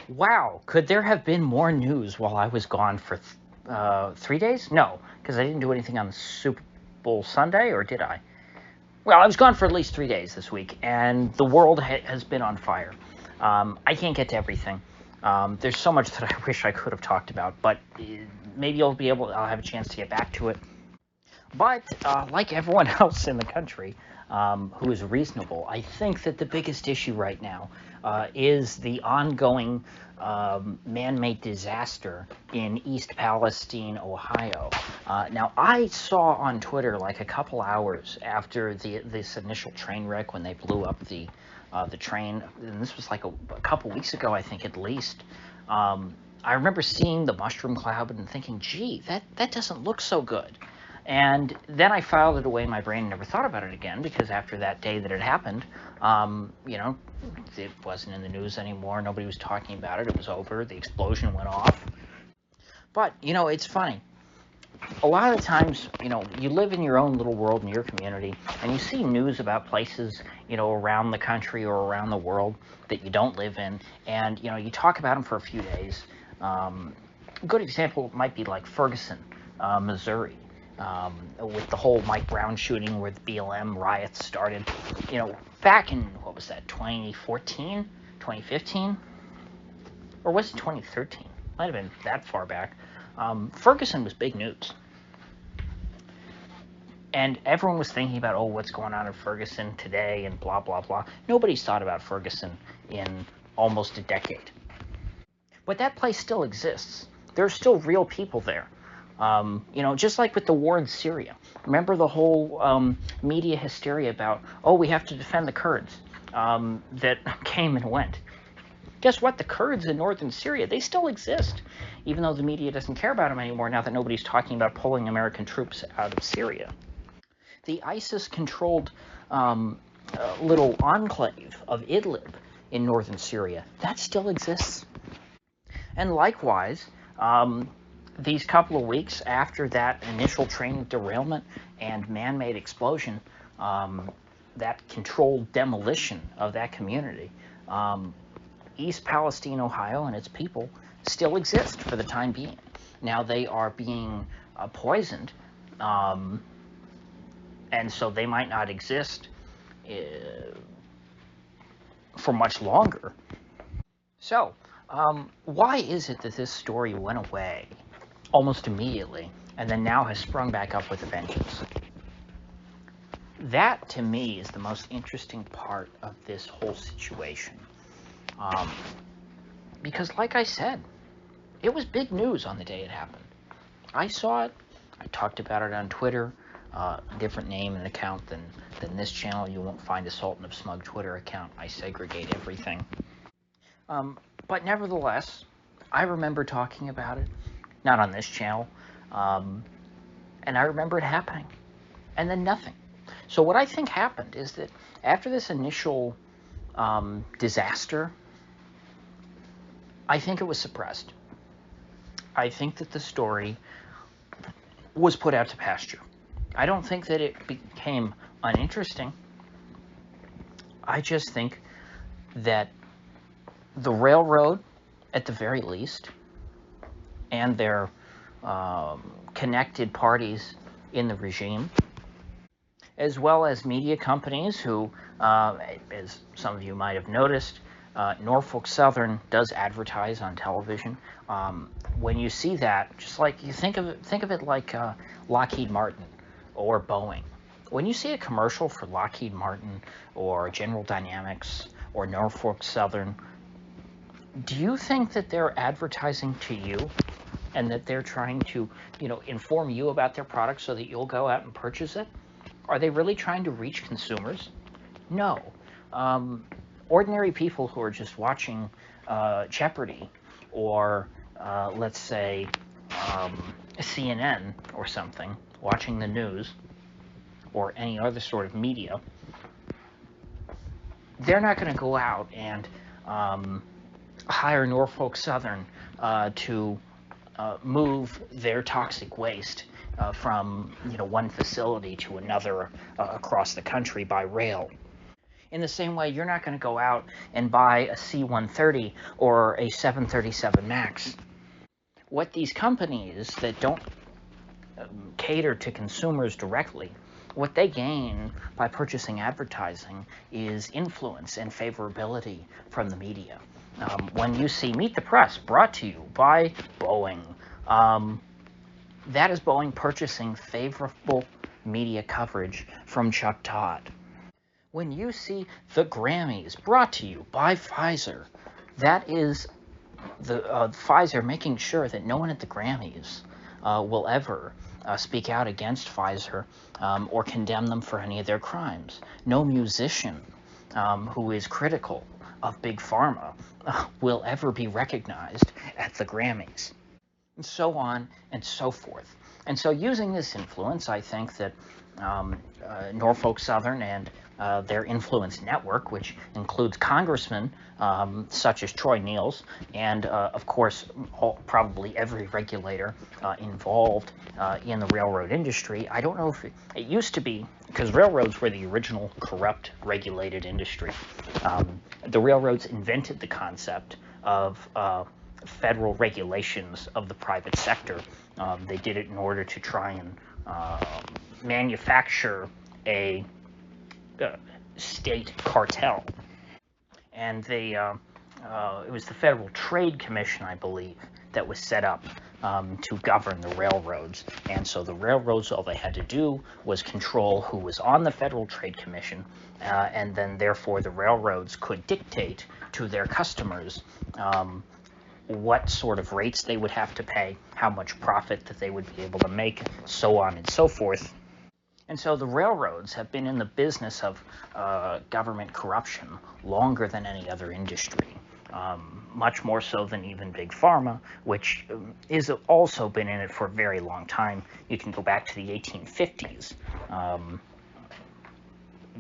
Wow, could there have been more news while I was gone for 3 days? No, because I didn't do anything on the Super Bowl Sunday, or did I? Well, I was gone for at least 3 days this week, and the world has been on fire. I can't get to everything. There's so much that I wish I could have talked about, but maybe I'll have a chance to get back to it. But like everyone else in the country who is reasonable, I think that the biggest issue right now is the ongoing man-made disaster in East Palestine, Ohio. Now, I saw on Twitter like a couple hours after this initial train wreck when they blew up the train, and this was like a couple weeks ago, I think at least. I remember seeing the mushroom cloud and thinking, gee, that doesn't look so good. And then I filed it away in my brain and never thought about it again, because after that day that it happened, it wasn't in the news anymore. Nobody was talking about it. It was over. The explosion went off. But, it's funny. A lot of the times, you live in your own little world in your community, and you see news about places, around the country or around the world that you don't live in, and, you talk about them for a few days. A good example might be like Ferguson, Missouri. With the whole Mike Brown shooting where the BLM riots started, back in, what was that, 2014, 2015? Or was it 2013? Might have been that far back. Ferguson was big news. And everyone was thinking about, what's going on in Ferguson today and blah, blah, blah. Nobody's thought about Ferguson in almost a decade. But that place still exists. There are still real people there. Just like with the war in Syria. Remember the whole media hysteria about, we have to defend the Kurds that came and went. Guess what? The Kurds in northern Syria, they still exist, even though the media doesn't care about them anymore now that nobody's talking about pulling American troops out of Syria. The ISIS-controlled little enclave of Idlib in northern Syria, that still exists. And likewise, these couple of weeks after that initial train derailment and man-made explosion, that controlled demolition of that community, East Palestine, Ohio, and its people still exist for the time being. Now they are being poisoned, and so they might not exist for much longer. So, why is it that this story went away almost immediately, and then now has sprung back up with a vengeance? That, to me, is the most interesting part of this whole situation. Because, like I said, it was big news on the day it happened. I saw it. I talked about it on Twitter. Different name and account than this channel. You won't find a Sultan of Smug Twitter account. I segregate everything. But nevertheless, I remember talking about it. Not on this channel, and I remember it happening, and then nothing. So what I think happened is that after this initial disaster, I think it was suppressed. I think that the story was put out to pasture. I don't think that it became uninteresting. I just think that the railroad, at the very least, and their connected parties in the regime, as well as media companies who, as some of you might have noticed, Norfolk Southern does advertise on television. When you see that, just like you think of it like Lockheed Martin or Boeing. When you see a commercial for Lockheed Martin or General Dynamics or Norfolk Southern, do you think that they're advertising to you and that they're trying to, inform you about their product so that you'll go out and purchase it? Are they really trying to reach consumers? No. Ordinary people who are just watching Jeopardy or, let's say, CNN or something, watching the news or any other sort of media, they're not going to go out and hire Norfolk Southern to move their toxic waste from one facility to another across the country by rail. In the same way, you're not going to go out and buy a C-130 or a 737 MAX. What these companies that don't cater to consumers directly, what they gain by purchasing advertising is influence and favorability from the media. When you see Meet the Press brought to you by Boeing, that is Boeing purchasing favorable media coverage from Chuck Todd. When you see the Grammys brought to you by Pfizer, that is the Pfizer making sure that no one at the Grammys will ever speak out against Pfizer or condemn them for any of their crimes. No musician who is critical of Big Pharma will ever be recognized at the Grammys, and so on and so forth. And so using this influence, I think that Norfolk Southern and their influence network, which includes congressmen such as Troy Niels and, of course, probably every regulator involved in the railroad industry. I don't know if it used to be, because railroads were the original corrupt regulated industry. The railroads invented the concept of federal regulations of the private sector. They did it in order to try and manufacture a state cartel, and it was the Federal Trade Commission, I believe, that was set up to govern the railroads. And so the railroads, all they had to do was control who was on the Federal Trade Commission, and then therefore the railroads could dictate to their customers what sort of rates they would have to pay, how much profit that they would be able to make, so on and so forth. And so the railroads have been in the business of government corruption longer than any other industry, much more so than even Big Pharma, which is also been in it for a very long time. You can go back to the 1850s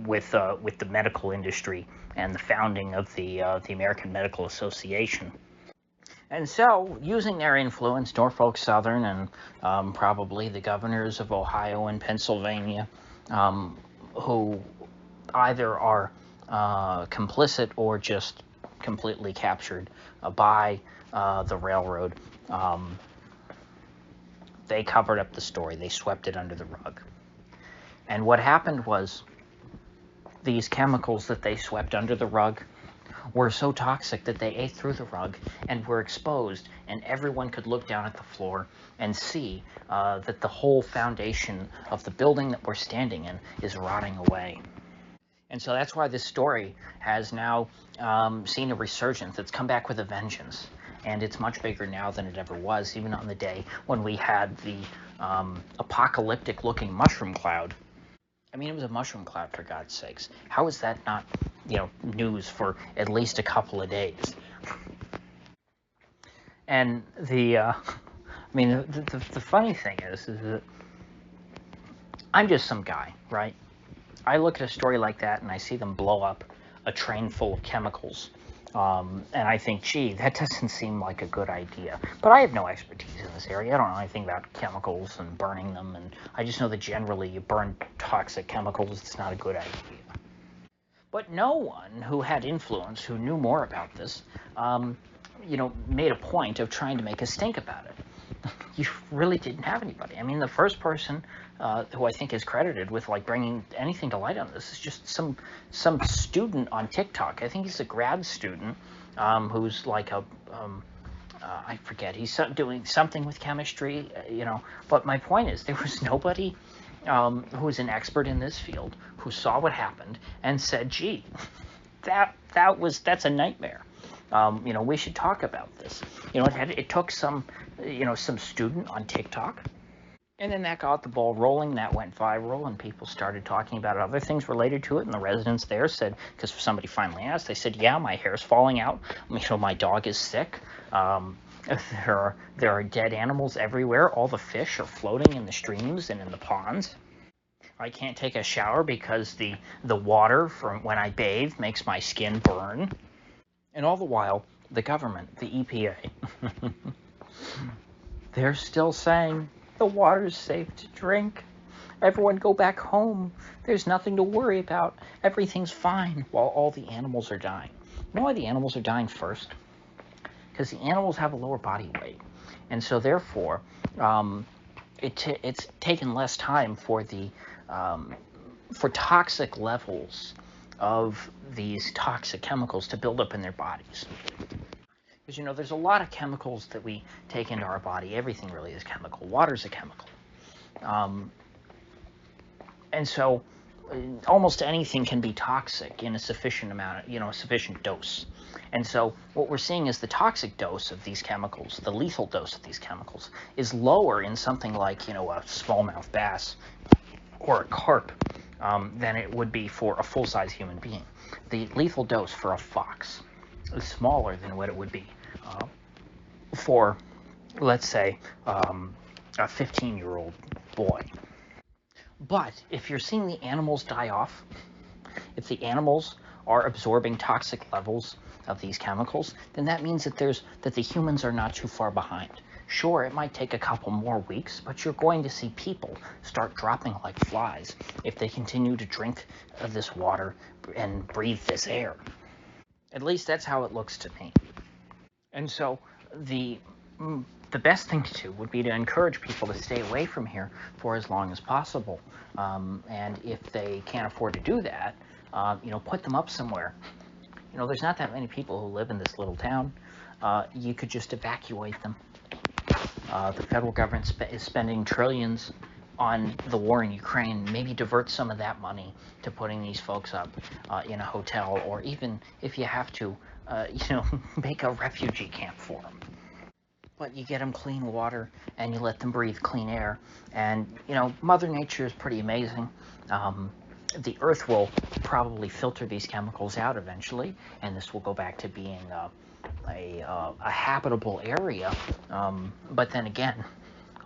with the medical industry and the founding of the American Medical Association. And so, using their influence, Norfolk Southern and probably the governors of Ohio and Pennsylvania, who either are complicit or just completely captured by the railroad, they covered up the story. They swept it under the rug. And what happened was, these chemicals that they swept under the rug were so toxic that they ate through the rug and were exposed, and everyone could look down at the floor and see that the whole foundation of the building that we're standing in is rotting away. And so that's why this story has now seen a resurgence. It's come back with a vengeance, and it's much bigger now than it ever was, even on the day when we had the apocalyptic-looking mushroom cloud. I mean, it was a mushroom cloud, for God's sakes. How is that not, news for at least a couple of days? And the funny thing is that I'm just some guy, right? I look at a story like that and I see them blow up a train full of chemicals. And I think, gee, that doesn't seem like a good idea. But I have no expertise in this area. I don't know anything about chemicals and burning them. And I just know that generally you burn toxic chemicals, it's not a good idea. But no one who had influence, who knew more about this, made a point of trying to make a stink about it. You really didn't have anybody. I mean, the first person who I think is credited with bringing anything to light on this is just some student on TikTok. I think he's a grad student who's like I forget. He's doing something with chemistry, But my point is, there was nobody who was an expert in this field who saw what happened and said, "Gee, that's a nightmare. We should talk about this." It took some student on TikTok, and then that got the ball rolling. That went viral, and people started talking about other things related to it. And the residents there said, because somebody finally asked, they said, "Yeah, my hair's falling out. My dog is sick. There are dead animals everywhere. All the fish are floating in the streams and in the ponds. I can't take a shower because the water from when I bathe makes my skin burn." And all the while, the government, the EPA, they're still saying the water's safe to drink. Everyone go back home. There's nothing to worry about. Everything's fine, while all the animals are dying. You know why the animals are dying first? Because the animals have a lower body weight. And so therefore, it's taken less time for for toxic levels of these toxic chemicals to build up in their bodies. Because, there's a lot of chemicals that we take into our body. Everything really is chemical. Water's a chemical. And so almost anything can be toxic in a sufficient amount, a sufficient dose. And so what we're seeing is the toxic dose of these chemicals, the lethal dose of these chemicals, is lower in something like, a smallmouth bass or a carp than it would be for a full-size human being. The lethal dose for a fox is smaller than what it would be for, let's say, a 15-year-old boy. But if you're seeing the animals die off, if the animals are absorbing toxic levels of these chemicals, then that means that the humans are not too far behind. Sure, it might take a couple more weeks, but you're going to see people start dropping like flies if they continue to drink this water and breathe this air. At least that's how it looks to me. And so the best thing to do would be to encourage people to stay away from here for as long as possible. And if they can't afford to do that, put them up somewhere. There's not that many people who live in this little town. You could just evacuate them. The federal government is spending trillions on the war in Ukraine. Maybe divert some of that money to putting these folks up in a hotel, or even if you have to, make a refugee camp for them. But you get them clean water and you let them breathe clean air. And, Mother Nature is pretty amazing. The Earth will probably filter these chemicals out eventually, and this will go back to being a habitable area. But then again,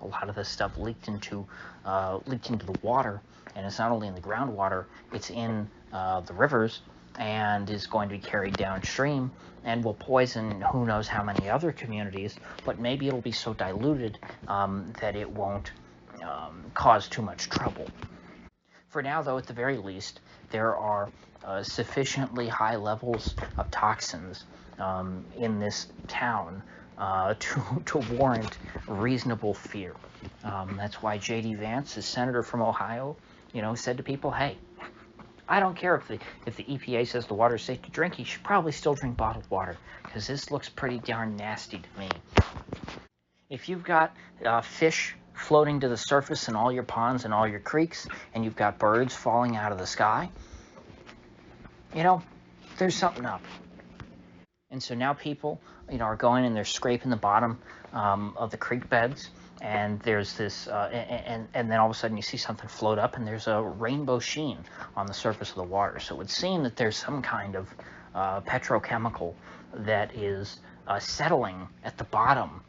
a lot of this stuff leaked into the water, and it's not only in the groundwater, it's in the rivers, and is going to be carried downstream and will poison who knows how many other communities, but maybe it'll be so diluted that it won't cause too much trouble. For now, though, at the very least, there are sufficiently high levels of toxins in this town to warrant reasonable fear. That's why J.D. Vance, the senator from Ohio, said to people, hey, I don't care if the EPA says the water is safe to drink, you should probably still drink bottled water, because this looks pretty darn nasty to me. If you've got fish floating to the surface in all your ponds and all your creeks, and you've got birds falling out of the sky, there's something up. And so now people, are going and they're scraping the bottom of the creek beds, and there's this, and then all of a sudden you see something float up, and there's a rainbow sheen on the surface of the water. So it would seem that there's some kind of petrochemical that is settling at the bottom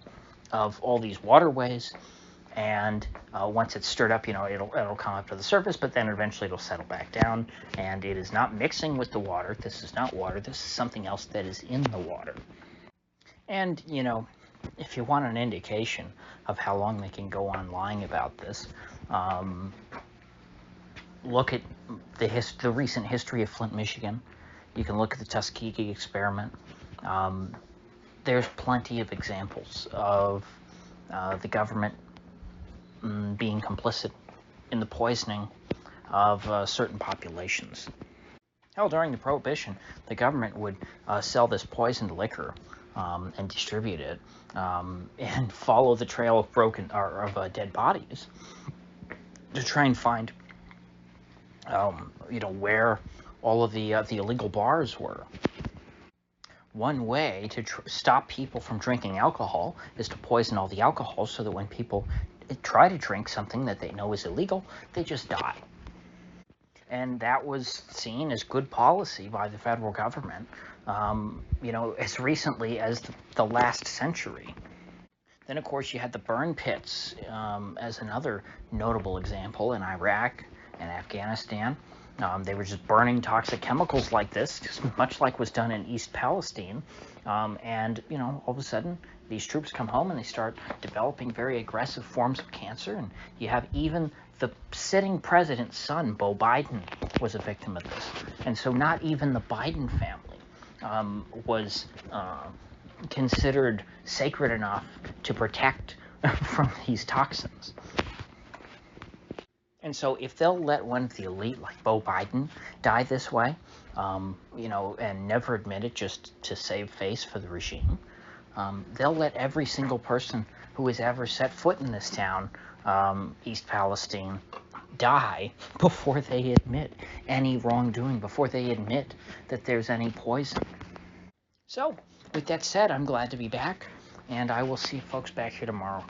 of all these waterways, and once it's stirred up, it'll come up to the surface, but then eventually it'll settle back down, and it is not mixing with the water. This is not water. This is something else that is in the water. And, if you want an indication of how long they can go on lying about this, look at the recent history of Flint, Michigan. You can look at the Tuskegee experiment. There's plenty of examples of the government being complicit in the poisoning of certain populations. Hell, during the Prohibition, the government would sell this poisoned liquor and distribute it, and follow the trail of dead bodies to try and find, where all of the illegal bars were. One way to stop people from drinking alcohol is to poison all the alcohol, so that when people try to drink something that they know is illegal, they just die. And that was seen as good policy by the federal government, as recently as the last century. Then, of course, you had the burn pits as another notable example in Iraq and Afghanistan. They were just burning toxic chemicals like this, just much like was done in East Palestine. And, all of a sudden, these troops come home and they start developing very aggressive forms of cancer. And you have even the sitting president's son, Beau Biden, was a victim of this. And so not even the Biden family was considered sacred enough to protect from these toxins. And so if they'll let one of the elite, like Beau Biden, die this way, and never admit it just to save face for the regime, they'll let every single person who has ever set foot in this town, East Palestine, die before they admit any wrongdoing, before they admit that there's any poison. So, with that said, I'm glad to be back, and I will see folks back here tomorrow.